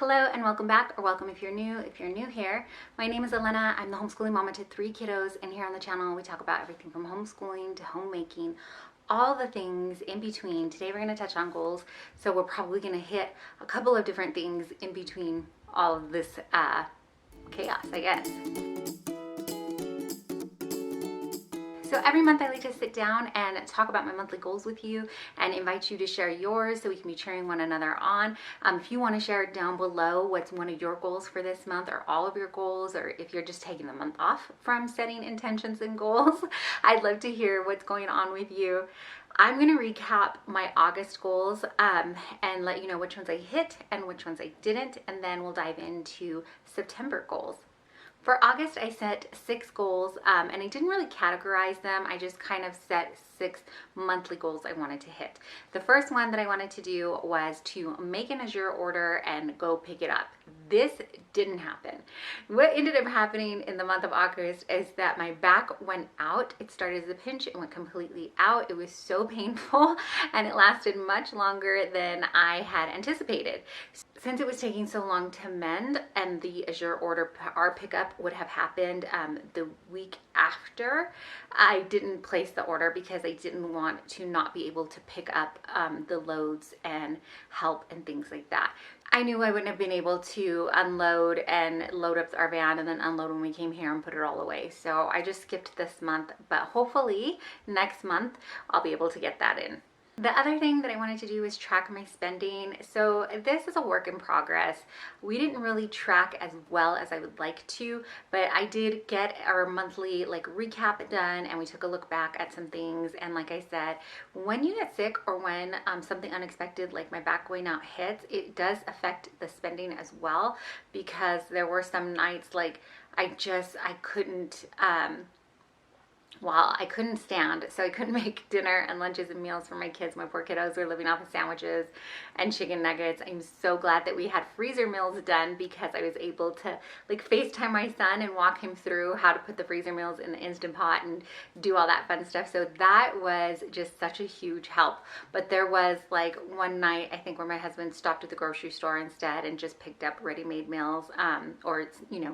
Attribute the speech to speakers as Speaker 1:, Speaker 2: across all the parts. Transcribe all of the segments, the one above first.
Speaker 1: Hello and welcome back, or welcome if you're new here. My name is Elena. I'm the homeschooling mama to 3 kiddos, and here on the channel we talk about everything from homeschooling to homemaking, all the things in between. Today we're going to touch on goals, so we're probably going to hit a couple of different things in between all of this chaos, I guess. So every month I like to sit down and talk about my monthly goals with you and invite you to share yours so we can be cheering one another on. If you want to share down below what's one of your goals for this month, or all of your goals, or if you're just taking the month off from setting intentions and goals, I'd love to hear what's going on with you. I'm going to recap my August goals and let you know which ones I hit and which ones I didn't, and then we'll dive into September goals. For August, I set 6 goals, and I didn't really categorize them. I just kind of set 6 monthly goals I wanted to hit. The first one that I wanted to do was to make an Azure order and go pick it up. This didn't happen. What ended up happening in the month of August is that my back went out. It started as a pinch, it went completely out. It was so painful, and it lasted much longer than I had anticipated. Since it was taking so long to mend, and the Azure order, our pickup would have happened the week after, I didn't place the order because I didn't want to not be able to pick up the loads and help and things like that. I knew I wouldn't have been able to unload and load up our van and then unload when we came here and put it all away. So I just skipped this month, but hopefully next month I'll be able to get that in. The other thing that I wanted to do is track my spending. So this is a work in progress. We didn't really track as well as I would like to, but I did get our monthly recap done, and we took a look back at some things. And like I said, when you get sick or when something unexpected like my back going out hits, it does affect the spending as well, because there were some nights I couldn't I couldn't stand, so I couldn't make dinner and lunches and meals for my kids. My poor kiddos were living off of sandwiches and chicken nuggets. I'm so glad that we had freezer meals done, because I was able to FaceTime my son and walk him through how to put the freezer meals in the Instant Pot and do all that fun stuff. So that was just such a huge help. But there was one night, I think, where my husband stopped at the grocery store instead and just picked up ready-made meals, or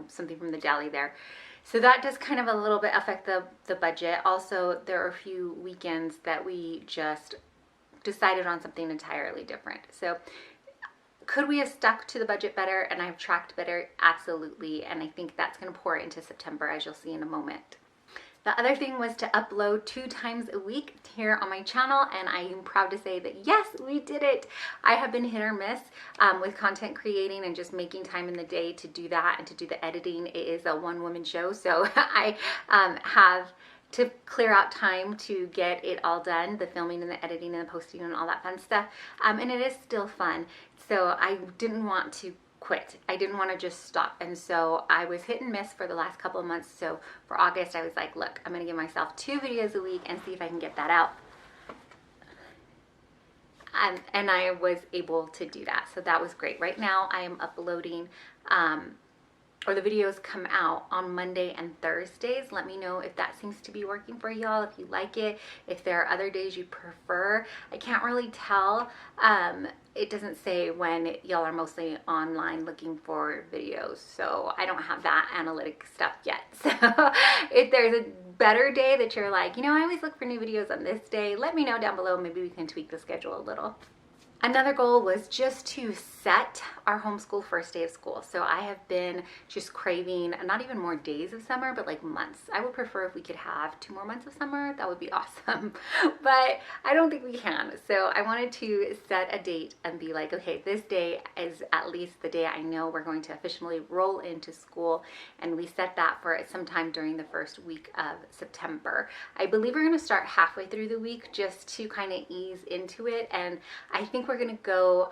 Speaker 1: something from the deli there. So that does kind of a little bit affect the budget. Also, there are a few weekends that we just decided on something entirely different. So could we have stuck to the budget better and I've tracked better? Absolutely. And I think that's going to pour into September, as you'll see in a moment. The other thing was to upload 2 times a week here on my channel, and I am proud to say that yes, we did it. I have been hit or miss with content creating and just making time in the day to do that and to do the editing. It is a one-woman show, so I have to clear out time to get it all done, the filming and the editing and the posting and all that fun stuff, and it is still fun. So I didn't want to quit. I didn't want to just stop, and so I was hit and miss for the last couple of months. So for August, I was like, look, I'm going to give myself 2 videos a week and see if I can get that out. And I was able to do that, so that was great. Right now I am uploading or the videos come out on Monday and Thursdays. Let me know if that seems to be working for y'all, if you like it, if there are other days you prefer. I can't really tell. It doesn't say when y'all are mostly online looking for videos, so I don't have that analytic stuff yet. So if there's a better day that you're like, I always look for new videos on this day, let me know down below. Maybe we can tweak the schedule a little. Another goal was just to set our homeschool first day of school. So I have been just craving not even more days of summer, but months. I would prefer if we could have 2 more months of summer. That would be awesome. But I don't think we can. So I wanted to set a date and be like, okay, this day is at least the day I know we're going to officially roll into school. And we set that for sometime during the first week of September. I believe we're going to start halfway through the week just to kind of ease into it. And I think we're going to go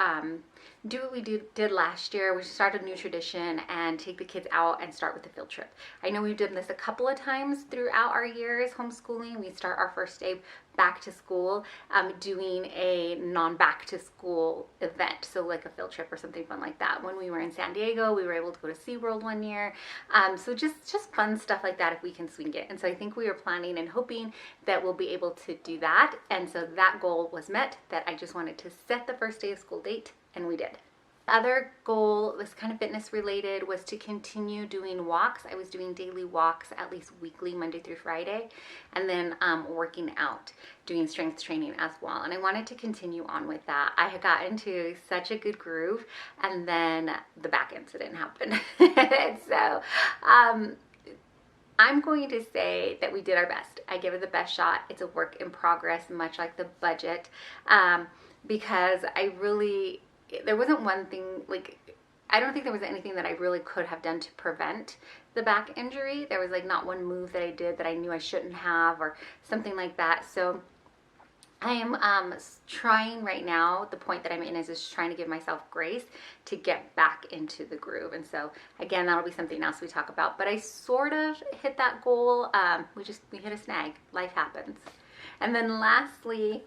Speaker 1: do what we did last year, which started a new tradition and take the kids out and start with a field trip. I know we've done this a couple of times throughout our years homeschooling. We start our first day back to school doing a non-back to school event, so like a field trip or something fun like that. When we were in San Diego, we were able to go to SeaWorld one year. So just fun stuff like that if we can swing it. And so I think we are planning and hoping that we'll be able to do that. And so that goal was met, that I just wanted to set the first day of school date, and we did. Other goal was kind of fitness related, was to continue doing walks. I was doing daily walks at least weekly, Monday through Friday, and then working out, doing strength training as well. And I wanted to continue on with that. I had got into such a good groove, and then the back incident happened. So I'm going to say that we did our best. I gave it the best shot. It's a work in progress, much like the budget, because there wasn't one thing, like, I don't think there was anything that I really could have done to prevent the back injury. There was like not one move that I did that I knew I shouldn't have or something like that. So I am trying right now, the point that I'm in is just trying to give myself grace to get back into the groove. And so again, that'll be something else we talk about, but I sort of hit that goal. We hit a snag, life happens. And then lastly,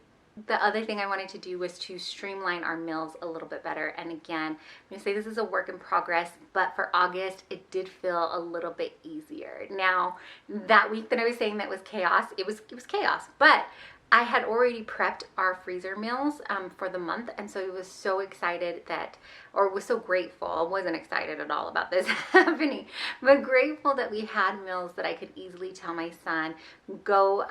Speaker 1: the other thing I wanted to do was to streamline our meals a little bit better. And again, I'm going to say this is a work in progress, but for August, it did feel a little bit easier. Now, that week that I was saying that was chaos, it was chaos, but I had already prepped our freezer meals for the month, and so I was so excited was so grateful. I wasn't excited at all about this happening, but grateful that we had meals that I could easily tell my son, go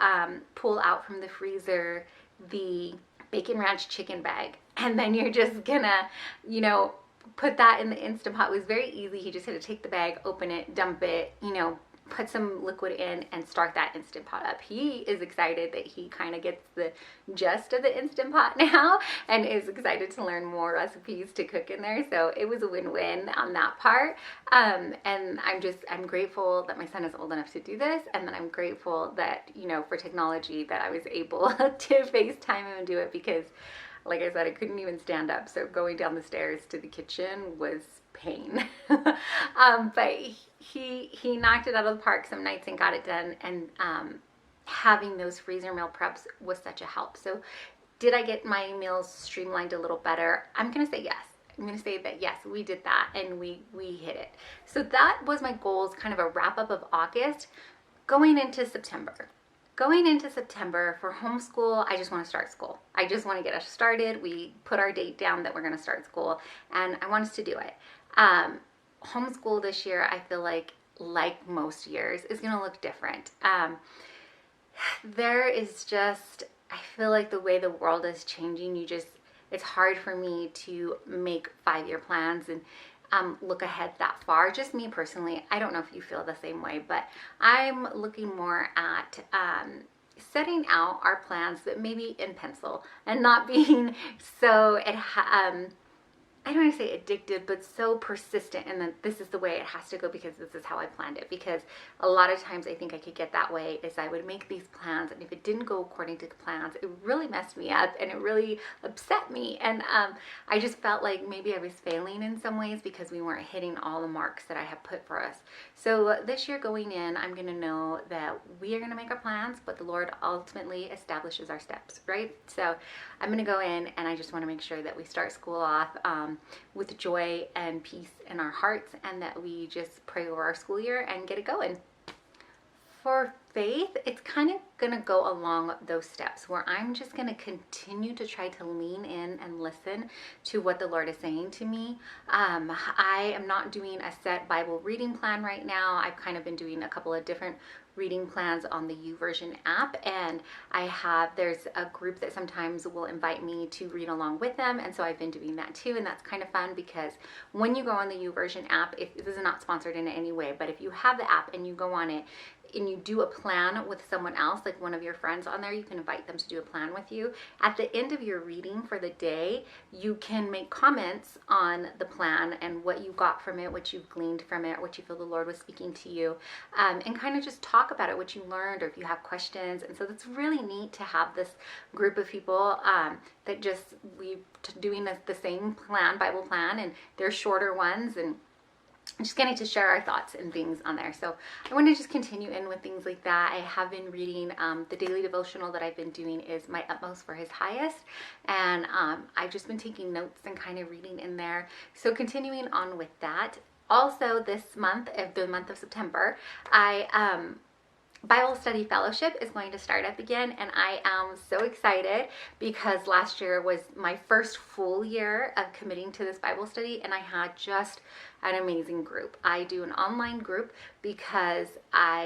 Speaker 1: pull out from the freezer the bacon ranch chicken bag, and then you're just gonna, put that in the Instant Pot. It was very easy. He just had to take the bag, open it, dump it, put some liquid in and start that Instant Pot up. He is excited that he kind of gets the gist of the Instant Pot now and is excited to learn more recipes to cook in there. So it was a win-win on that part. And I'm grateful that my son is old enough to do this. And then I'm grateful that, for technology, that I was able to FaceTime him and do it, because like I said, I couldn't even stand up. So going down the stairs to the kitchen was pain. But he knocked it out of the park some nights and got it done. And having those freezer meal preps was such a help. So did I get my meals streamlined a little better? I'm going to say yes. I'm going to say that yes, we did that, and we hit it. So that was my goals, kind of a wrap up of August. Going into September for homeschool, I just want to start school. I just want to get us started. We put our date down that we're going to start school, and I want us to do it. Homeschool this year, I feel like most years, is going to look different. There is just, I feel like the way the world is changing, it's hard for me to make 5-year plans and look ahead that far. Just me personally. I don't know if you feel the same way, but I'm looking more at setting out our plans, but maybe in pencil, and not being so I don't want to say addicted, but so persistent, and then this is the way it has to go because this is how I planned it. Because a lot of times I think I could get that way, is I would make these plans, and if it didn't go according to the plans, it really messed me up and it really upset me. And I just felt like maybe I was failing in some ways because we weren't hitting all the marks that I had put for us. So this year going in, I'm going to know that we are going to make our plans, but the Lord ultimately establishes our steps, right? So I'm going to go in, and I just want to make sure that we start school off with joy and peace in our hearts, and that we just pray over our school year and get it going. For faith, it's kind of going to go along those steps where I'm just going to continue to try to lean in and listen to what the Lord is saying to me. I am not doing a set Bible reading plan right now. I've kind of been doing a couple of different reading plans on the YouVersion app, and there's a group that sometimes will invite me to read along with them, and so I've been doing that too, and that's kind of fun because when you go on the YouVersion app, if this is not sponsored in any way, but if you have the app and you go on it and you do a plan with someone else, like one of your friends on there, you can invite them to do a plan with you. At the end of your reading for the day, you can make comments on the plan and what you got from it, what you've gleaned from it, what you feel the Lord was speaking to you, and kind of just talk about it, what you learned, or if you have questions. And so it's really neat to have this group of people that just doing the same plan, Bible plan, and they're shorter ones, and just getting to share our thoughts and things on there. So I want to just continue in with things like that. I have been reading, the daily devotional that I've been doing is My Utmost for His Highest. And I've just been taking notes and kind of reading in there. So continuing on with that. Also this month, the month of September, I Bible Study Fellowship is going to start up again, and I am so excited because last year was my first full year of committing to this Bible study, and I had just an amazing group. I do an online group because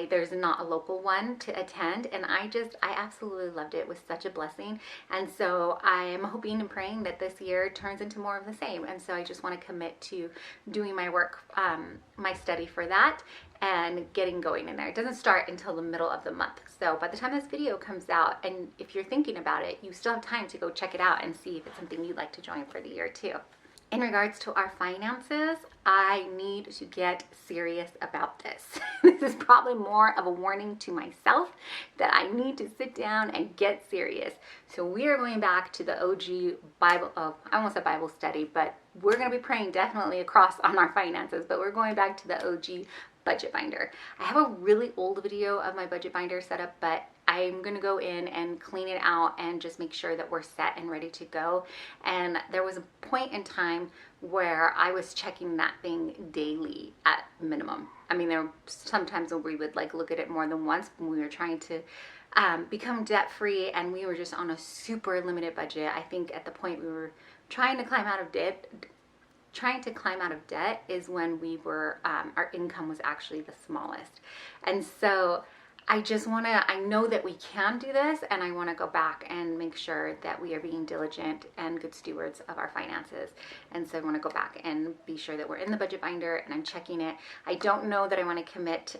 Speaker 1: there's not a local one to attend, and I absolutely loved it. It was such a blessing, and so I am hoping and praying that this year turns into more of the same. And so I just want to commit to doing my work, my study for that, and getting going in there. It doesn't start until the middle of the month. So by the time this video comes out, and if you're thinking about it, you still have time to go check it out and see if it's something you'd like to join for the year too. In regards to our finances, I need to get serious about this. This is probably more of a warning to myself that I need to sit down and get serious. So we are going back to the OG Bible, I almost said Bible study, but we're going to be praying definitely across on our finances, but we're going back to the OG budget binder. I have a really old video of my budget binder set up, but I'm going to go in and clean it out and just make sure that we're set and ready to go. And there was a point in time where I was checking that thing daily at minimum. I mean, there were sometimes when we would like look at it more than once when we were trying to become debt free, and we were just on a super limited budget. I think at the point we were trying to climb out of debt is when we were, our income was actually the smallest. And so I know that we can do this, and I want to go back and make sure that we are being diligent and good stewards of our finances. And so I want to go back and be sure that we're in the budget binder and I'm checking it. I don't know that I want to commit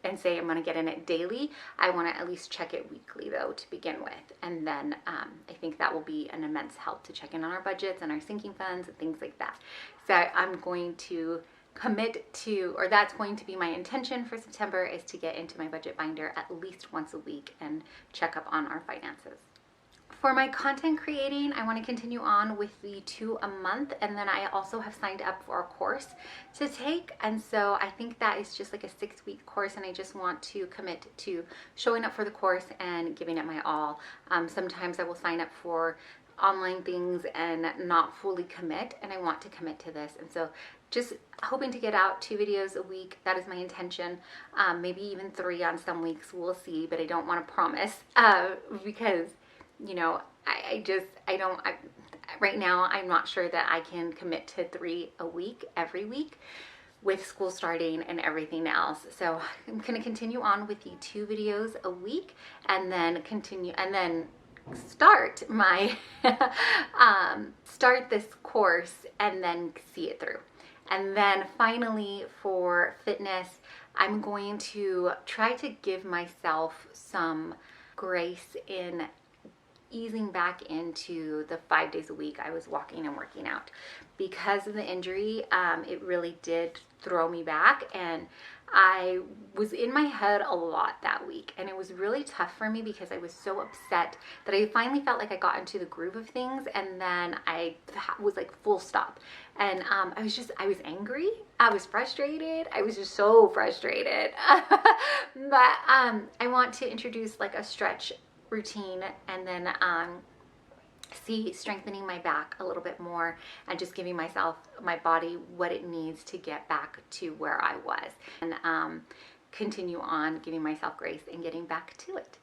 Speaker 1: and say I'm going to get in it daily. I want to at least check it weekly though to begin with. And then I think that will be an immense help to check in on our budgets and our sinking funds and things like that. So I'm going to commit to, or that's going to be my intention for September, is to get into my budget binder at least once a week and check up on our finances. For my content creating, I want to continue on with the 2 a month, and then I also have signed up for a course to take, and so I think that is just like a 6-week course, and I just want to commit to showing up for the course and giving it my all. Sometimes I will sign up for online things and not fully commit, and I want to commit to this, and so just hoping to get out 2 videos a week. That is my intention. Maybe even 3 on some weeks, we'll see, but I don't want to promise because right now I'm not sure that I can commit to 3 a week every week with school starting and everything else. So I'm going to continue on with the 2 videos a week, and then start my start this course and then see it through. And then finally for fitness, I'm going to try to give myself some grace in easing back into the 5 days a week I was walking and working out. Because of the injury, it really did throw me back, and I was in my head a lot that week, and it was really tough for me because I was so upset that I finally felt like I got into the groove of things, and then I was like full stop. And I was angry, I was frustrated, I was just so frustrated. But I want to introduce like a stretch routine, and then strengthening my back a little bit more and just giving my body what it needs to get back to where I was, and continue on giving myself grace and getting back to it.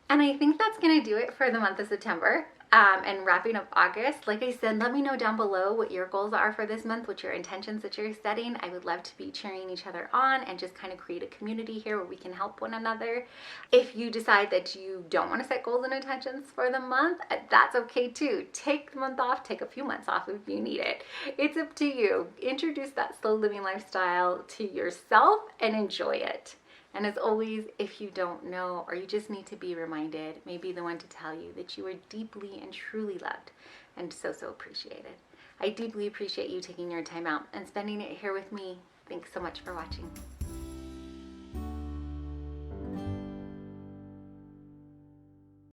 Speaker 1: And I think that's going to do it for the month of September. And wrapping up August, like I said, let me know down below what your goals are for this month, what your intentions that you're setting. I would love to be cheering each other on and just kind of create a community here where we can help one another. If you decide that you don't want to set goals and intentions for the month, that's okay too. Take the month off, take a few months off if you need it. It's up to you. Introduce that slow living lifestyle to yourself and enjoy it. And as always, if you don't know, or you just need to be reminded, may be the one to tell you that you are deeply and truly loved and so, so appreciated. I deeply appreciate you taking your time out and spending it here with me. Thanks so much for watching.